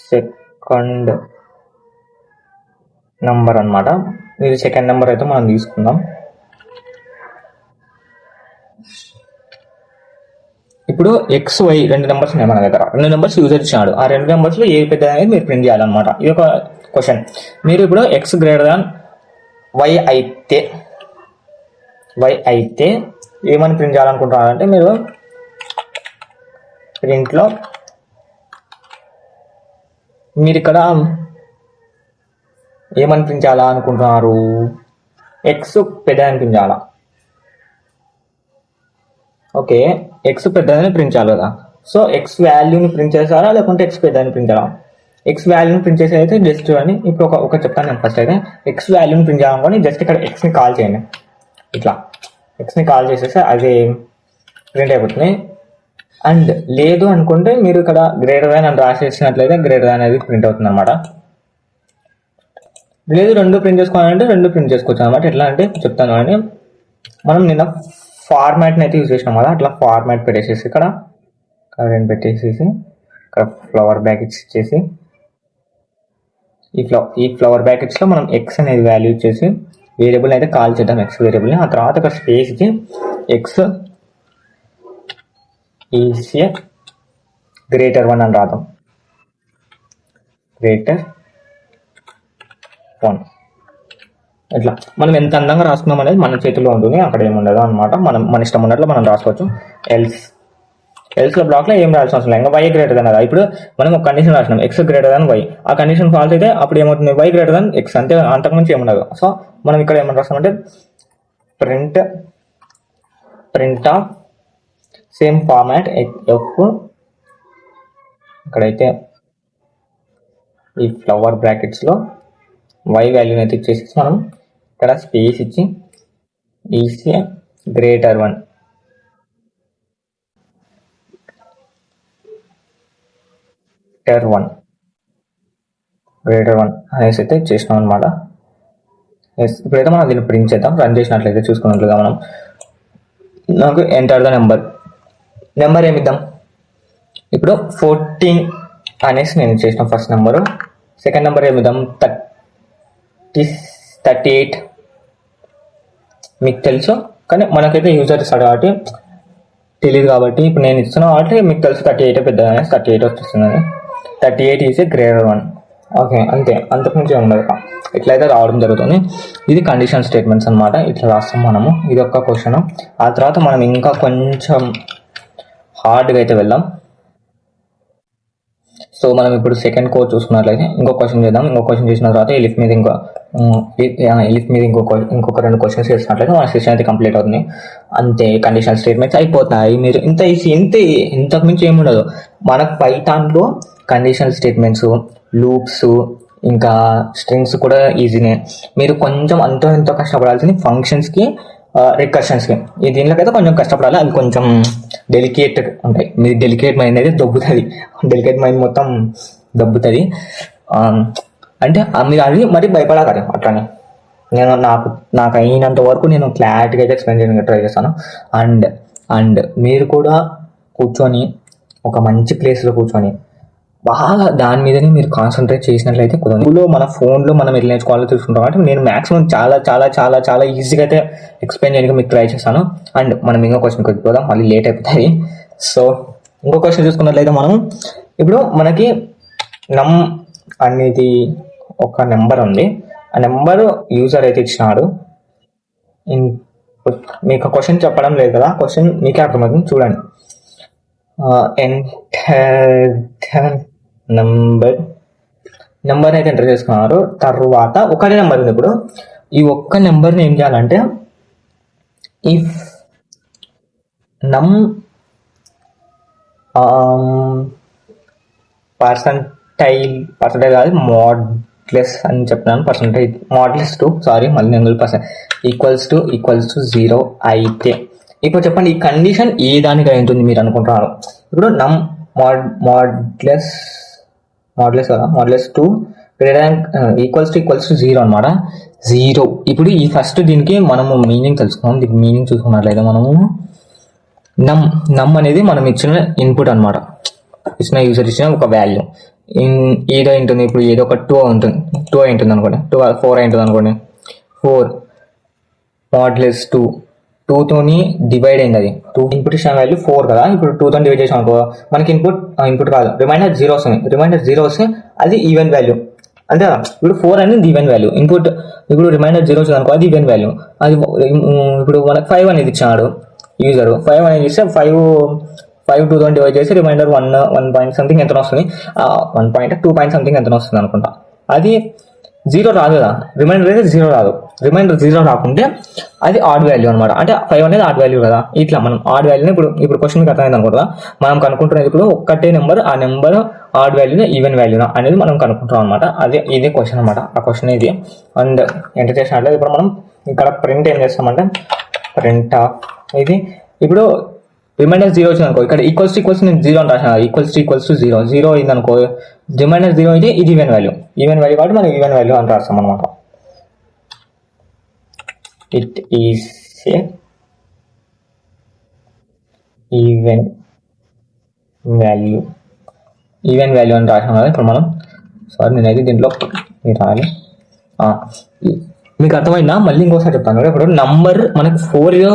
second number అనమాట. ఇది సెకండ్ నెంబర్ అయితే మనం తీసుకుందాం. ఇప్పుడు ఎక్స్ వై 2 నెంబర్స్ ఉన్నాయి మన దగ్గర. 2 నెంబర్స్ యూజర్ ఇచ్చినాడు. ఆ 2 నెంబర్స్లో ఏది పెద్దది అనేది మీరు ప్రింట్ చేయాలన్నమాట. ఇది ఒక క్వశ్చన్. మీరు ఇప్పుడు ఎక్స్ గ్రేటర్ దాన్ వై అయితే ఏమని ప్రింట్ చేయాలనుకుంటున్నారంటే, మీరు ప్రింట్లో మీరు ఇక్కడ ఏమని ప్రింట్ చేయాలా అనుకుంటున్నారు, ఎక్స్ పెద్దదని ప్రింట్ చేయాలా. ఓకే, ఎక్స్ పెద్దదని ప్రింట్ చేయాలి కదా. సో ఎక్స్ వాల్యూని ప్రింట్ చేస్తారా లేకుంటే ఎక్స్ పెద్దదని ప్రింట్ చేయాలా? ఎక్స్ వాల్యూని ప్రింట్ చేసి అయితే జస్ట్ అని ఇప్పుడు ఒక చెప్తాను నేను. ఫస్ట్ అయితే ఎక్స్ వాల్యూని ప్రింట్ చేయాలనుకోని జస్ట్ ఇక్కడ ఎక్స్ని కాల్ చేయండి. ఇట్లా ఎక్స్ని కాల్ చేసేస్తే అది ప్రింట్ అయిపోతుంది. అండ్ లేదు అనుకుంటే మీరు ఇక్కడ గ్రేటర్ దాన్ అని రాసేసినట్లయితే గ్రేటర్ దాన్ అనేది ప్రింట్ అవుతుంది అనమాట. లేదు 2 ప్రింట్ చేసుకోవాలంటే 2 ప్రింట్ చేసుకోవచ్చు అనమాట. ఎట్లా అంటే చెప్తాను అని. మనం నిన్న ఫార్మాట్ని అయితే యూజ్ చేసినాం కదా, అట్లా ఫార్మాట్ పెట్టేసేసి ఇక్కడ కరెంట్ పెట్టేసేసి ఇక్కడ ఫ్లవర్ బ్రాకెట్స్ ఇచ్చేసి ఈ ఫ్లవర్ బ్రాకెట్స్లో మనం ఎక్స్ అనేది వాల్యూ ఇచ్చేసి వేరియబుల్ అయితే కాల్ చేద్దాం, ఎక్స్ వేరియబుల్ని. ఆ తర్వాత ఇక్కడ స్పేస్ ఇచ్చి ఎక్స్ ఈజ్ గ్రేటర్ 1 అని రాద్దాం. గ్రేటర్ 1 ఇట్లా మనం ఎంత అందంగా రాసుకున్నాం అనేది మన చేతిలో ఉంటుంది. అక్కడ ఏముండదు అనమాట. మన ఇష్టం ఉన్నట్లు మనం రాసుకోవచ్చు. ఎల్స్లో బ్లాక్లో ఏం రాయాల్సిన అవసరం లేదు. ఇంకా వై గ్రేటర్ దాన్ కదా. ఇప్పుడు మనం ఒక కండిషన్ రాసినాం, ఎక్స్ గ్రేటర్ దాన్ వై. ఆ కండిషన్ ఫాల్స్ అయితే అప్పుడు ఏమవుతుంది, వై గ్రేటర్ దాన్ ఎక్స్. అంతే, అంతకుమించి ఏముండదు. సో మనం ఇక్కడ ఏమని రాస్తామంటే print of same format f. ఇక్కడైతే ఈ ఫ్లవర్ బ్రాకెట్స్లో వై వాల్యూని అయితే ఇచ్చేసి మనం ఇక్కడ స్పేస్ ఇచ్చి ఈసీ గ్రేటర్ 1 అనేసి అయితే చేసినాం అనమాట. ఇప్పుడైతే మనం దీన్ని ప్రింట్ చేద్దాం. రన్ చేసినట్లయితే చూసుకున్నట్లుగా మనం నాకు ఎంటర్ ద నెంబర్ ఏమిద్దాం. ఇప్పుడు 14 అనేసి నేను చేసిన ఫస్ట్ నెంబరు. సెకండ్ నెంబర్ ఏమిద్దాం, 38. మీకు తెలుసు కానీ మనకైతే యూజర్ ఇస్తాడు కాబట్టి తెలియదు కాబట్టి ఇప్పుడు నేను ఇస్తున్నాను కాబట్టి మీకు తెలుసు 38 పెద్దగా 38 వస్తుందని. 38 ఈజ్ గ్రేటర్ 1. ఓకే, అంతే, అంతకుమించి ఉండదు. ఇట్లయితే రావడం జరుగుతుంది. ఇది కండిషన్ స్టేట్మెంట్స్ అనమాట. ఇట్లా రాస్తాం మనము. ఇది ఒక్క క్వశ్చన్. ఆ తర్వాత మనం ఇంకా కొంచెం హార్డ్గా అయితే వెళ్దాం. సో మనం ఇప్పుడు సెకండ్ కోడ్ చూసుకున్నట్లయితే ఇంకో క్వశ్చన్ చేద్దాం. ఇంకో క్వశ్చన్ చేసిన తర్వాత ఎలిఫ్ మీద ఇంకొక 2 క్వశ్చన్స్ చేసినట్లయితే మన సెషన్ అయితే కంప్లీట్ అవుతుంది. అంతే, కండిషన్ స్టేట్మెంట్స్ అయిపోతాయి. మీరు ఇంతకు మించి ఏముండదు. మనకు పైథాన్లో కండిషన్ స్టేట్మెంట్స్, లూప్స్, ఇంకా స్ట్రింగ్స్ కూడా ఈజీనే. మీరు కొంచెం అంతో ఎంతో కష్టపడాల్సింది ఫంక్షన్స్కి, రికర్షన్స్కి. ఈ దీనిలోకైతే కొంచెం కష్టపడాలి. అవి కొంచెం డెలికేట్ ఉంటాయి. మీ డెలికేట్ మైండ్ అయితే దొబ్బుతుంది. డెలికేట్ మైండ్ మొత్తం దొబ్బుతుంది. అంటే మీరు అది మరి భయపడాలి అట్లానే. నేను నాకు అయినంత వరకు నేను క్లారిటీగా అయితే ఎక్స్ప్లెయిన్ చేయడానికి ట్రై చేస్తాను. అండ్ మీరు కూడా కూర్చొని ఒక మంచి ప్లేస్లో కూర్చొని బాగా దాని మీదనే మీరు కాన్సన్ట్రేట్ చేసినట్లయితే కుదరదు. తెలుగులో మన ఫోన్లో మనం ఎట్లా నేర్చుకోవాలో తెలుసుకుంటాం కాబట్టి నేను మాక్సిమం చాలా చాలా చాలా చాలా ఈజీగా అయితే ఎక్స్ప్లెయిన్ చేయడానికి మీకు ట్రై చేస్తాను. అండ్ మనం ఇంకో క్వశ్చన్కి వెళ్ళిపోదాం, మళ్ళీ లేట్ అయిపోతుంది. సో ఇంకో క్వశ్చన్ చూసుకున్నట్లయితే మనం ఇప్పుడు మనకి నమ్ అనేది ఒక నెంబర్ ఉంది. ఆ నెంబర్ యూజర్ అయితే ఇచ్చినాడు. మీకు క్వశ్చన్ చెప్పడం లేదు కదా, క్వశ్చన్ మీకే అర్థమవుతుంది చూడండి. ఎంటర్ నెంబర్ అయితే ఎంటర్ చేసుకున్నారు. తర్వాత ఒకటే నెంబర్ ఉంది. ఇప్పుడు ఈ ఒక్క నెంబర్ని ఏం చేయాలంటే ఇఫ్ నమ్ పర్సంటైల్ కాదు మోడ్లెస్ అని చెప్తున్నాను. పర్సంటైజ్ మోడ్లెస్ టు మళ్ళీ నేను ఈక్వల్స్ టు 0 అయితే ఇప్పుడు చెప్పండి ఈ కండిషన్ ఏ దానికి అయి ఉంటుంది మీరు అనుకుంటున్నారు. ఇప్పుడు నమ్ మోడ్లెస్ కదా, మోడ్లెస్ టు ఈక్వల్స్ టు 0 అనమాట. 0 ఇప్పుడు ఈ ఫస్ట్ దీనికి మనము మీనింగ్ తెలుసుకున్నాం. దీనికి మీనింగ్ చూసుకున్నట్లయితే మనము నమ్ అనేది మనం ఇచ్చిన ఇన్పుట్ అనమాట. ఇచ్చిన యూజర్ ఇచ్చిన ఒక వాల్యూ ఏదో ఉంటుంది. ఇప్పుడు ఏదో ఒక 2 అయి ఉంటుంది అనుకోండి, 4 అయి ఉంటుంది అనుకోండి. 4 మోడ్లెస్ 2 తోని డివైడ్ అయింది. అది 2 ఇన్పుట్ ఇచ్చిన వాల్యూ 4 కదా. ఇప్పుడు 2 తో డివైడ్ చేసాం అనుకో మనకి ఇన్పుట్ కాదు, రిమైండర్ 0 వస్తుంది. రిమైండర్ 0 వస్తే అది ఈవెన్ వాల్యూ అంతే కదా. ఇప్పుడు 4 అనేది ఈవెన్ వాల్యూ. ఇన్పుట్ ఇప్పుడు రిమైండర్ 0 వచ్చింది అనుకో అది ఈవెన్ వాల్యూ. అది ఇప్పుడు మనకు 5 అనేది ఇచ్చాడు యూజర్. 5 అనేది ఇస్తే 5 2 తో డివైడ్ చేసి రిమైండర్ 1 పాయింట్ సంథింగ్ ఎంత వస్తుంది, 2 పాయింట్ సంథింగ్ ఎంత వస్తుంది అనుకుంటా. అది 0 రాదు కదా, రిమైండర్ అయితే 0 రాదు. రిమైండర్ 0 రాకుంటే అది ఆడ్ వాల్యూ అనమాట. అంటే 5 అనేది ఆడ్ వాల్యూ కదా. ఇట్లా మనం ఆడ్ వాల్యూని ఇప్పుడు క్వశ్చన్ మీకు అర్థమైంది అనుకుంటా. మనం కనుక్కుంటున్నది ఇప్పుడు ఒక్కటే నెంబర్, ఆ నెంబర్ ఆడ్ వాల్యూనా ఈవెన్ వాల్యూనా అనేది మనం కనుక్కుంటాం అనమాట. ఇదే క్వశ్చన్ అనమాట. ఆ క్వశ్చన్ ఇది. అండ్ ఎంటర్ చేసినట్లయితే ఇప్పుడు మనం ఇక్కడ ప్రింట్ ఏం చేస్తామంటే ప్రింట్ ఇది ఇప్పుడు రిమైండర్ 0 వచ్చింది అనుకో, ఇక్కడ ఈక్వల్స్ నేను 0 అని రాసిన. ఈక్వల్స్ టు 0 అయింది అనుకో, రిమైండర్ 0 అయితే ఇది ఈవెన్ వాల్యూ కాబట్టి మనం ఈవెన్ వాల్యూ అని రాస్తాం అనమాట. It is a even value అని రాసాం కదా. ఇప్పుడు మనం నేనైతే దీంట్లో రాయాలి. మీకు అర్థమైందా? మళ్ళీ ఇంకోసారి చెప్తాను. ఇప్పుడు నంబర్ మనకు 4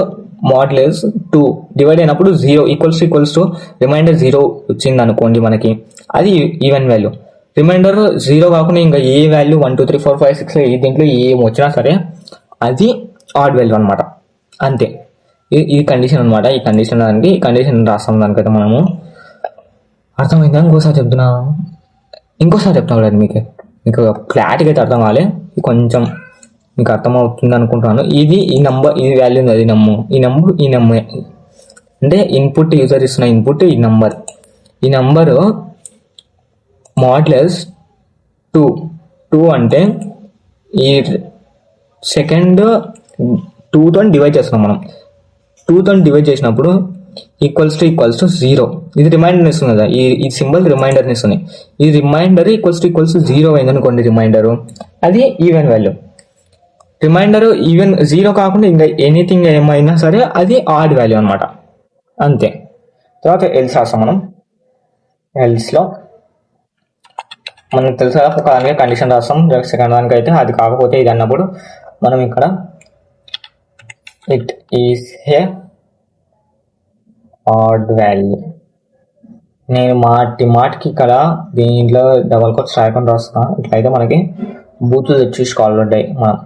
మోడ్లెస్ 2 డివైడ్ అయినప్పుడు 0 ఈక్వల్స్ టు రిమైండర్ 0 వచ్చింది అనుకోండి మనకి, అది ఈవెన్ వాల్యూ. రిమైండర్ 0 కాకుండా ఇంకా ఏ వాల్యూ 1 2 3 4 5 6 దీంట్లో ఏం వచ్చినా సరే అది ఆడ్ వాల్యూ అనమాట. అంతే. ఈ కండిషన్ అనమాట. ఈ కండిషన్ రాస్తాం దానికైతే మనము. అర్థమైందా? ఇంకోసారి చెప్తున్నా కూడా మీకు క్లారిటీగా అయితే అర్థం కావాలి. కొంచెం మీకు అర్థమవుతుంది అనుకుంటున్నాను. ఈ నంబర్ ఈ వాల్యూ ఉంది, అది ఈ నెంబర్ అంటే ఇన్పుట్ యూజర్ ఇస్తున్న ఇన్పుట్ ఈ నంబర్ మోడ్లెస్ 2 అంటే ఈ సెకండ్ 2 తో డివైడ్ చేస్తున్నాం మనం. 2 తో డివైడ్ చేసినప్పుడు ఈక్వల్స్ టు 0 ఇది రిమైండర్ ఇస్తుంది కదా. ఈ సింబల్ రిమైండర్ ఇస్తుంది. ఈ రిమైండర్ ఈక్వల్స్ టు 0 అయింది అనుకోండి, రిమైండర్ అది ఈవెన్ వాల్యూ. రిమైండర్ ఈవెన్ 0 కాకుండా ఇంకా ఎనీథింగ్ ఏమైనా సరే అది ఆడ్ వాల్యూ అనమాట. అంతే. తర్వాత ఎల్స్ రాస్తాం మనం. ఎల్స్లో మనకు తెలుసా ఒక దానికి కండిషన్ రాస్తాం, సెకండ్ దానికి అయితే అది కాకపోతే ఇది అన్నప్పుడు మనం ఇక్కడ it is a odd value. నేను మాటికి ఇక్కడ దీంట్లో డబల్ కోట్స్ రాయకుండా రాస్తున్నా. ఇట్లయితే మనకి బూతులు తెచ్చేసుకోవాలి ఉంటాయి మనం.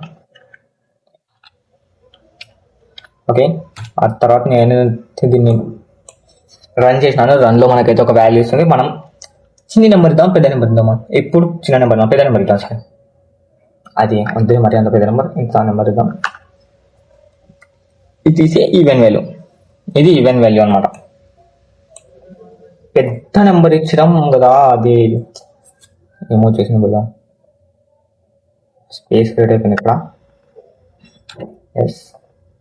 ఓకే. ఆ తర్వాత నేను దీన్ని రన్ చేసినాను. రన్లో మనకైతే ఒక వాల్యూ ఇస్తుంది. మనం చిన్న నెంబర్ ఇద్దాం, పెద్ద నెంబర్ ఇద్దామా? ఎప్పుడు చిన్న నెంబర్ పెద్ద నెంబర్ ఇద్దాం సార్. అది అంతే మరి, అంత పెద్ద నెంబర్ ఇంత నెంబర్ ఇద్దాం. ఇది తీసి ఈవెన్ వాల్యూ, ఇది ఈవెన్ వాల్యూ అనమాట. పెద్ద నెంబర్ ఇచ్చడం కదా, అది ఏమో చేసిన కదా, స్పేస్ క్రియేట్ అయిపోయింది ఇక్కడ. ఎస్,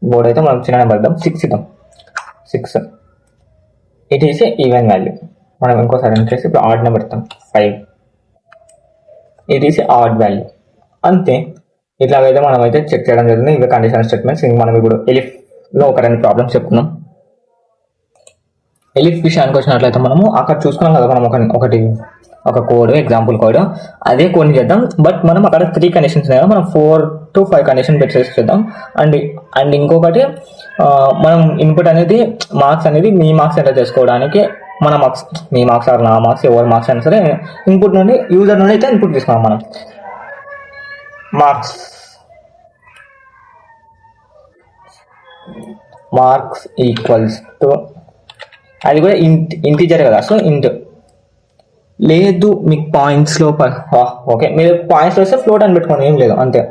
బోర్డ్ అయితే మనం చిన్న నెంబర్ ఇద్దాం, 6 ఇద్దాం. 6 it is a even value. మనం ఇంకోసారి ఎంటర్ చేసి ఇప్పుడు ఆడ్ నెంబర్ ఇద్దాం, 5 it is a odd value. అంతే. ఇట్లాగైతే మనం అయితే చెక్ చేయడం జరిగింది. ఇవి కండిషన్ స్టేట్మెంట్స్. మనం ఇప్పుడు ఎలిఫ్లో ఒక 2 ప్రాబ్లమ్స్ చెప్పుకున్నాం. ఎలిఫ్ విషయానికి వచ్చినట్లయితే మనము అక్కడ చూసుకున్నాం కదా, మనం ఒకటి ఒక కోడ్, ఎగ్జాంపుల్ కోడ్. అదే కోడ్ని చేద్దాం, బట్ మనం అక్కడ 3 కండిషన్స్ ఉన్నాయి కదా, మనం 4 to 5 కండిషన్ పెట్టేసి చేద్దాం. అండ్ అండ్ ఇంకొకటి మనం ఇన్పుట్ అనేది మార్క్స్ అనేది మీ మార్క్స్ ఎంటర్ చేసుకోవడానికి మన మార్క్స్, మీ మార్క్స్ ఆర్ నా మార్క్స్, ఎవరి మార్క్స్ అయినా సరే ఇన్పుట్ నుండి, యూజర్ నుండి అయితే ఇన్పుట్ తీసుకున్నాం మనం. మార్క్స్ ఈక్వల్స్ టు, అది కూడా ఇంటీజర్ కదా, సో ఇంట్. లేదు మీకు పాయింట్స్లో ఓకే, మీరు పాయింట్స్లో వస్తే ఫ్లోట్ అని పెట్టుకోండి, ఏం లేదు, అంతే.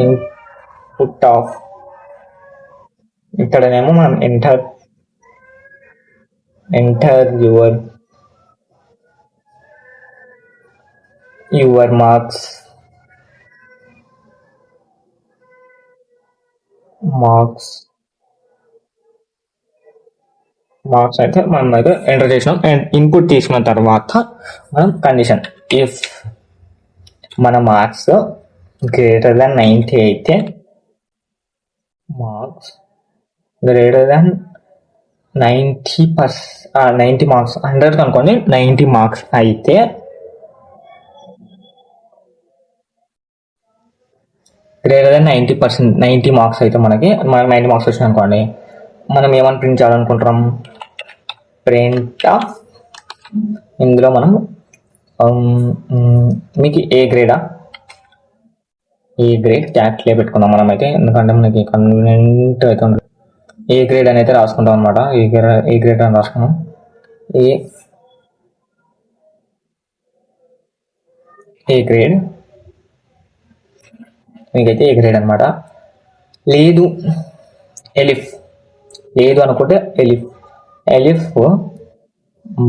ఇన్పుట్ ఆఫ్, ఇక్కడనేమో మనం ఎంటర్ యువర్ మార్క్స్ అయితే మనం అయితే ఎంటర్ చేసినాం. అండ్ ఇన్పుట్ తీసుకున్న తర్వాత మనం కండిషన్, ఇఫ్ మన మార్క్స్ గ్రేటర్ దాన్ 90 అయితే, మార్క్స్ గ్రేటర్ దాన్ 90 మార్క్స్, 100 అనుకోండి, 90 మార్క్స్ అయితే గ్రేటర్ దాన్ 90 మార్క్స్ అయితే మనకి 90 మార్క్స్ వచ్చినాయి అనుకోండి, మనం ఏమని ప్రింట్ చేయాలనుకుంటున్నాం, ప్రింట్ ఆఫ్, ఇందులో మనం మీకు ఏ గ్రేడ్ క్యాట్లే పెట్టుకుందాం మనం అయితే, ఎందుకంటే మనకి కన్వీనియంట్ అయితే ఉంటుంది. ఏ గ్రేడ్ అని అయితే రాసుకుంటాం అనమాట, ఏ గ్రేడ్ అని రాసుకున్నాం, ఏ గ్రేడ్, మీకైతే ఏ గ్రేడ్ అనమాట. లేదు ఎలిఫ్, లేదు అనుకుంటే ఎలిఫ్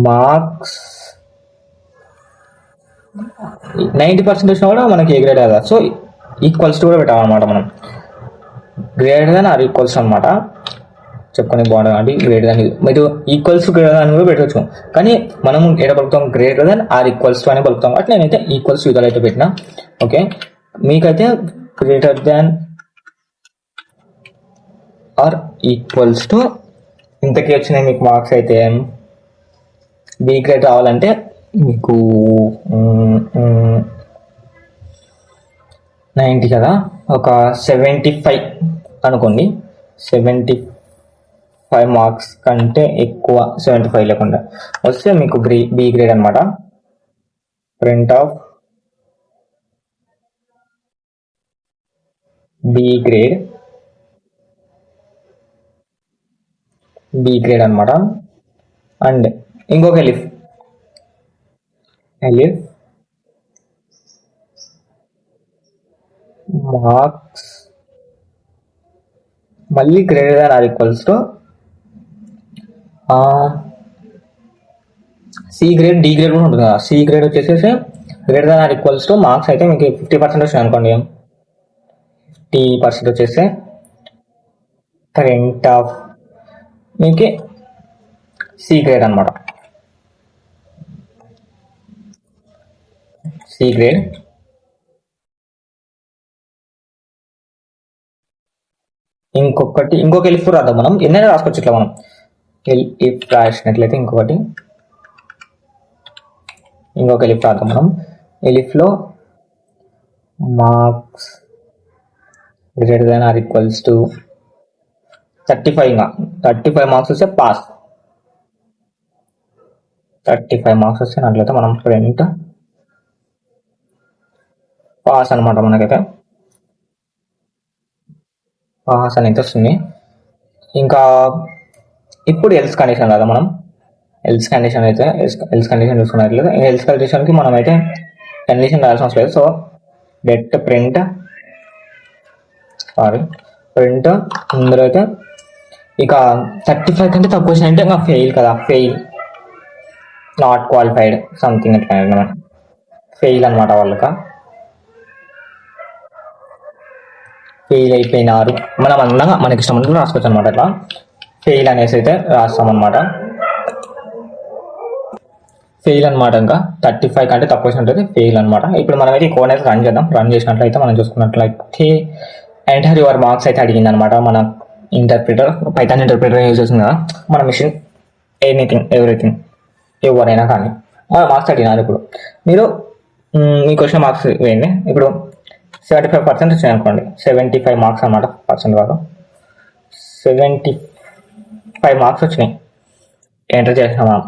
మార్క్స్ 90% వచ్చినా కూడా మనకి ఏ గ్రేడ్ కదా, సో ఈక్వల్స్ టు కూడా పెట్టాలన్నమాట మనం, గ్రేటర్ దాన్ ఆర్ ఈక్వల్స్ అనమాట. చెప్పుకొని బాగుంటుంది అంటే గ్రేటర్ దాన్, మీరు ఈక్వల్స్ గ్రేటర్ దాన్ కూడా పెట్టవచ్చు, కానీ మనము ఏడ పలుకుతాం, greater than or equals to అనే పలుకుతాం, కాబట్టి నేనైతే ఈక్వల్స్ యూజర్ అయితే పెట్టినా. ఓకే, మీకైతే greater than or equals to, ఇంతకీ వచ్చినాయి మీకు మార్క్స్ అయితే, బి గ్రేడ్ రావాలంటే మీకు 90 కదా, ఒక 75 అనుకోండి, 75 మార్క్స్ కంటే ఎక్కువ, 75 లేకుండా వస్తే మీకు బి గ్రేడ్ అనమాట. ప్రింట్ ఆఫ్ బి గ్రేడ్ అనమాట. అండ్ ఇంకొక ఎలిఫ్ మార్క్స్ మళ్ళీ greater than or equals to C grade, D grade కూడా ఉంటుంది కదా, సి గ్రేడ్ వచ్చేసేసి greater than or equals to marks అయితే మీకు 50% వచ్చినాయి అనుకోండి, 50% వచ్చేస్తే ప్రింట్ ఆఫ్ మీకు సి గ్రేడ్ అనమాట. C grade. ఇంకొక ఎలిఫ్ రాద్దాం మనం, ఎన్నైనా రాసుకోవచ్చు ఇట్లా మనం, ఎలిఫ్ రాసినట్లయితే ఇంకొక ఎలిఫ్ రాద్దాం మనం. ఎలిఫ్లో marks greater than or equals to 35 marks వస్తే పాస్, 35 మార్క్స్ వస్తే అట్లయితే మనం ప్రింట్ పాస్ అనమాట. మనకైతే పాస్ అని అయితే వస్తుంది. ఇంకా ఇప్పుడు ఎల్స్ కండిషన్ కదా, మనం ఎల్స్ కండిషన్ చూసుకున్నట్లయితే, ఎల్స్ కండిషన్కి మనం అయితే కండిషన్ రాయాల్సిన అవసరం లేదు. సో డెట్ ప్రింట్ ఇందులో అయితే ఇక 35 కంటే తక్కువ వచ్చిన అంటే ఇంకా ఫెయిల్ కదా, ఫెయిల్, నాట్ క్వాలిఫైడ్ సంథింగ్ అట్లా ఫెయిల్ అనమాట, వాళ్ళకి ఫెయిల్ అయిపోయినారు. మనం అందంగా మనకి ఇష్టం ఉన్నట్లు రాసుకోవచ్చు అనమాట. అట్లా ఫెయిల్ అనేసి అయితే రాస్తామన్నమాట. ఫెయిల్ అనమాట. ఇంకా 35 కంటే తక్కువ వచ్చినట్లయితే ఫెయిల్ అనమాట. ఇప్పుడు మనం అయితే ఈ కోడ్ అయితే రన్ చేద్దాం. రన్ చేసినట్లయితే మనం చూసుకున్నట్లయితే ఎంటర్ యువర్ మార్క్స్ అయితే అడిగింది అనమాట. మన ఇంటర్ప్రిటర్, పైథాన్ ఇంటర్ప్రిటర్ యూజ్ చేస్తుంది కదా మన మిషన్, ఎవ్రీథింగ్ ఎవరైనా కానీ. మార్క్స్ అడిగినారు. ఇప్పుడు మీరు మీకు వచ్చిన మార్క్స్ వేయండి. ఇప్పుడు 75% వచ్చినాయి అనుకోండి, 75 మార్క్స్ అనమాట, పర్సెంట్ కాదు, 75 మార్క్స్ వచ్చినాయి, ఎంటర్ చేసినాం మనం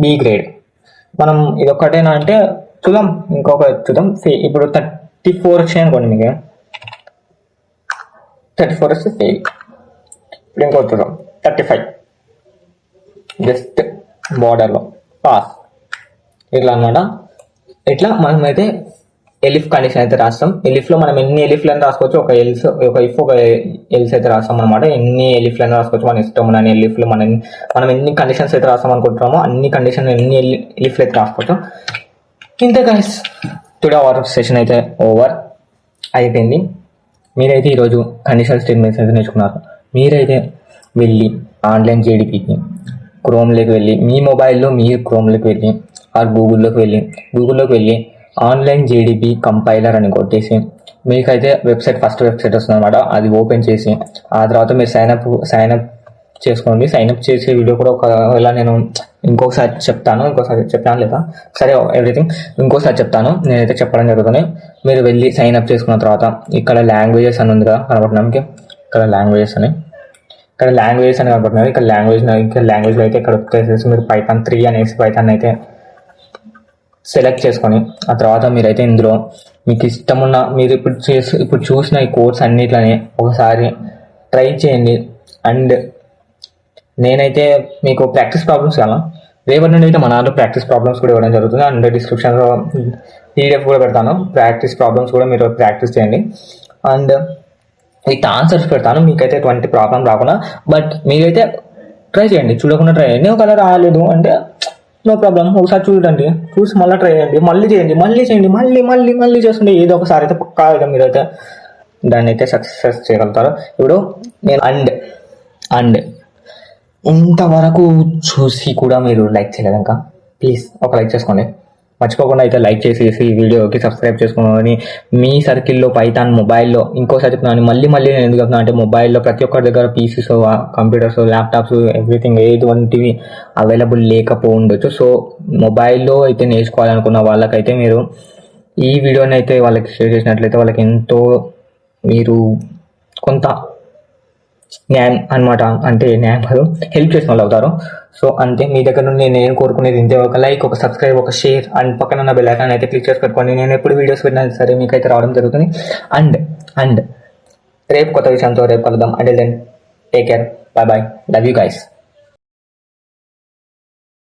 బి గ్రేడ్. మనం ఇది ఒక్కటేనా అంటే చూద్దాం, ఇంకొక చూద్దాం. ఇప్పుడు 34 వచ్చాయి అనుకోండి, మీకు 34 వస్తే ఫెయిల్. ఇప్పుడు ఇంకోటి చూద్దాం, 35 జస్ట్ బార్డర్లో పాస్. ఇట్లా అనమాట. ఇట్లా మనం అయితే ఎలిఫ్ కండిషన్ అయితే రాస్తాం. ఎలిఫ్లో మనం ఎన్ని ఎలిఫ్లను రాసుకోవచ్చు, ఒక ఇఫ్ ఒక ఎల్స్ అయితే రాస్తాం అనమాట. ఎన్ని ఎలిఫ్లను రాసుకోవచ్చు మన ఇష్టం. మన ఎలిఫ్లు మనం ఎన్ని కండిషన్స్ అయితే రాస్తాం అనుకుంటున్నామో అన్ని కండిషన్ ఎన్ని ఎలిఫ్లు అయితే రాసుకోవచ్చు. ఇంతే గైస్, టుడే అవర్ సెషన్ అయితే ఓవర్ అయిపోయింది. మీరైతే ఈరోజు కండిషనల్ స్టేట్మెంట్స్ అయితే నేర్చుకున్నారు. మీరైతే వెళ్ళి ఆన్లైన్ జేడీపీకి క్రోమ్లోకి వెళ్ళి, మీ మొబైల్లో మీరు క్రోమ్లోకి వెళ్ళి ఆర్ గూగుల్లోకి వెళ్ళి ఆన్లైన్ జేడీపీ కంపైలర్ అని కొట్టేసి మీకైతే ఫస్ట్ వెబ్సైట్ వస్తుంది అనమాట. అది ఓపెన్ చేసి ఆ తర్వాత మీరు సైన్అప్ చేసుకోండి. సైన్అప్ చేసే వీడియో కూడా ఒకవేళ నేను ఇంకొకసారి చెప్తాను లేదా సరే ఎవ్రీథింగ్ ఇంకోసారి చెప్తాను. నేనైతే చెప్పడం జరుగుతుంది. మీరు వెళ్ళి సైన్అప్ చేసుకున్న తర్వాత ఇక్కడ లాంగ్వేజెస్ అని ఉంది కదా కనబడుతున్నాం, ఇక్కడ లాంగ్వేజెస్ అని కనబడుతున్నారు. ఇక్కడ లాంగ్వేజ్లో అయితే ఇక్కడ వచ్చేసి మీరు Python 3 అనేసి Python అయితే సెలెక్ట్ చేసుకొని ఆ తర్వాత మీరైతే ఇందులో మీకు ఇష్టమున్న మీరు ఇప్పుడు చూసిన ఈ కోర్స్ అన్నిట్లని ఒకసారి ట్రై చేయండి. అండ్ నేనైతే మీకు ప్రాక్టీస్ ప్రాబ్లమ్స్ కదా, రేపటి నుండి అయితే మన దాంట్లో ప్రాక్టీస్ ప్రాబ్లమ్స్ కూడా ఇవ్వడం జరుగుతుంది. అండ్ డిస్క్రిప్షన్లో PDF కూడా పెడతాను. ప్రాక్టీస్ ప్రాబ్లమ్స్ కూడా మీరు ప్రాక్టీస్ చేయండి. అండ్ విత్ ఆన్సర్స్ పెడతాను. మీకైతే ఎటువంటి ప్రాబ్లం రాకుండా, బట్ మీరైతే ట్రై చేయండి, చూడకుండా ట్రై చేయండి. ఒకవేళ రాలేదు అంటే నో ప్రాబ్లం, ఒకసారి చూసి మళ్ళీ ట్రై చేయండి, మళ్ళీ చేయండి, మళ్ళీ చేస్తుంటే ఏదో ఒకసారి అయితే పక్కా మీరైతే దాన్ని అయితే సక్సెస్ చేయగలుగుతారు. ఇప్పుడు నేను అండ్ ఇంతవరకు చూసి కూడా మీరు లైక్ చేయలేదు ఇంకా, ప్లీజ్ ఒక లైక్ చేసుకోండి. మర్చిపోకుండా అయితే లైక్ చేసేసి ఈ వీడియోకి సబ్స్క్రైబ్ చేసుకోండి. మీ సర్కిల్లో పైథాన్ మొబైల్లో, ఇంకోసారి చెప్తున్నాను, మళ్ళీ నేను ఎందుకు చెప్తున్నా అంటే మొబైల్లో ప్రతి ఒక్కరి దగ్గర పీసీస్, కంప్యూటర్స్, ల్యాప్టాప్స్ ఎవ్రీథింగ్ ఎటువంటివి అవైలబుల్ లేకపోవచ్చు. సో మొబైల్లో అయితే నేర్చుకోవాలనుకున్న వాళ్ళకైతే మీరు ఈ వీడియోని అయితే వాళ్ళకి షేర్ చేసినట్లయితే వాళ్ళకి ఎంతో మీరు కొంత న్యాయం అనమాట, అంటే న్యాయం కాదు, హెల్ప్ చేసిన వాళ్ళు అవుతారు. సో అంతే, మీ దగ్గర నుండి నేను కోరుకునేది ఇంతే, ఒక లైక్, ఒక సబ్స్క్రైబ్, ఒక షేర్, అండ్ పక్కన ఉన్న బెల్ ఐకాన్ అయితే క్లిక్ చేసి పెట్టుకోండి. నేను ఎప్పుడు వీడియోస్ పెట్టినా సరే మీకైతే రావడం జరుగుతుంది. అండ్ రేపు కొత్త విషయంతో రేపు కలుద్దాం. Until then take care, bye, love you guys.